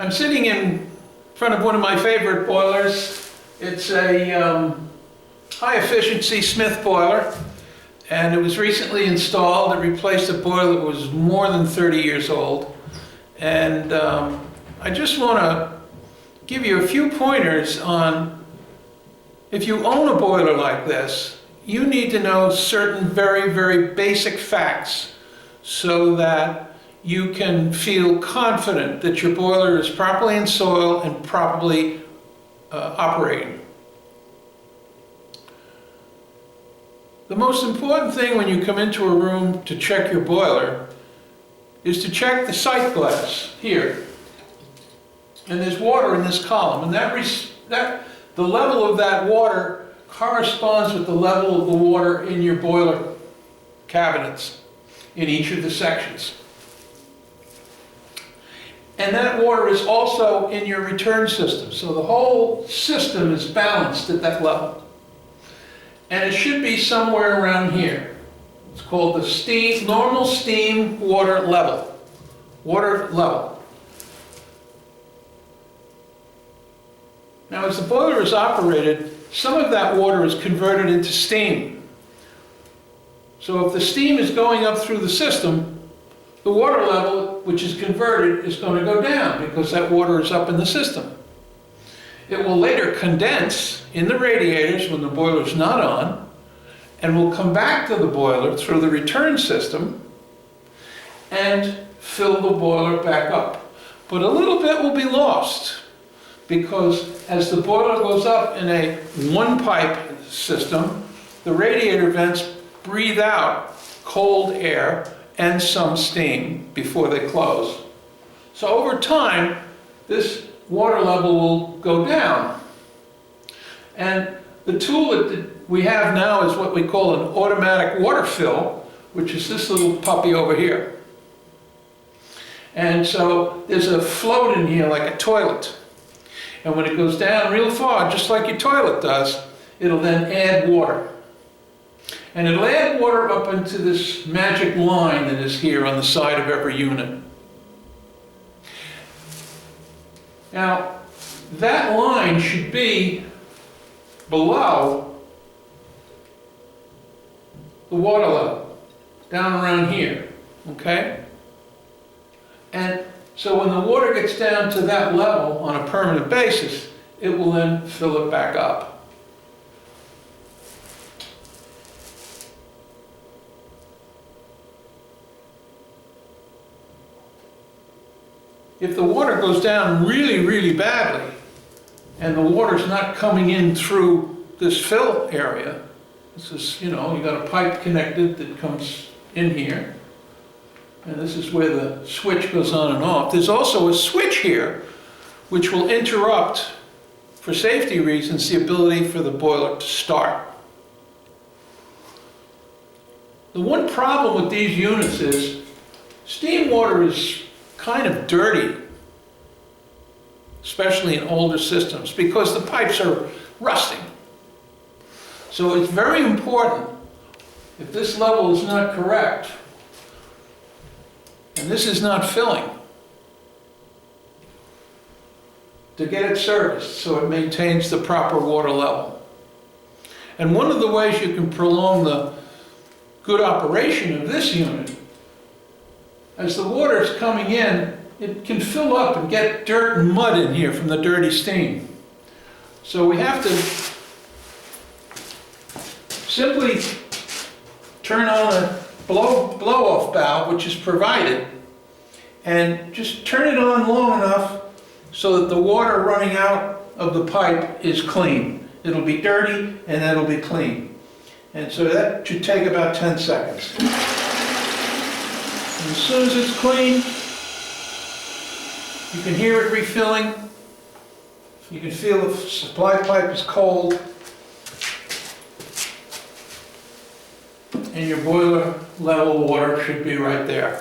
I'm sitting in front of one of my favorite boilers. It's a high-efficiency Smith boiler, and it was recently installed. It replaced a boiler that was more than 30 years old. And I just want to give you a few pointers on, if you own a boiler like this, you need to know certain very, very basic facts so that you can feel confident that your boiler is properly in soil and properly operating. The most important thing when you come into a room to check your boiler is to check the sight glass here. And there's water in this column, and the level of that water corresponds with the level of the water in your boiler cabinets in each of the sections. And that water is also in your return system, so the whole system is balanced at that level. And it should be somewhere around here. It's called the normal steam water level. Water level. Now, as the boiler is operated, some of that water is converted into steam. So if the steam is going up through the system, the water level, which is converted, is going to go down because that water is up in the system. It will later condense in the radiators when the boiler is not on, and will come back to the boiler through the return system and fill the boiler back up. But a little bit will be lost because as the boiler goes up in a one-pipe system, the radiator vents breathe out cold air and some steam before they close. So over time, this water level will go down. And the tool that we have now is what we call an automatic water fill, which is this little puppy over here. And so there's a float in here like a toilet. And when it goes down real far, just like your toilet does, it'll then add water. And it'll add water up into this magic line that is here on the side of every unit. Now, that line should be below the water level, down around here, okay? And so when the water gets down to that level on a permanent basis, it will then fill it back up. If the water goes down really, really badly, and the water's not coming in through this fill area, this is, you got a pipe connected that comes in here, and this is where the switch goes on and off. There's also a switch here, which will interrupt, for safety reasons, the ability for the boiler to start. The one problem with these units is steam water is kind of dirty, especially in older systems, because the pipes are rusting. So it's very important, if this level is not correct, and this is not filling, to get it serviced so it maintains the proper water level. And one of the ways you can prolong the good operation of this unit, as the water is coming in, it can fill up and get dirt and mud in here from the dirty steam. So we have to simply turn on a blow-off valve, which is provided, and just turn it on long enough so that the water running out of the pipe is clean. It'll be dirty and that'll be clean. And so that should take about 10 seconds. And as soon as it's clean, you can hear it refilling. You can feel the supply pipe is cold. And your boiler level water should be right there.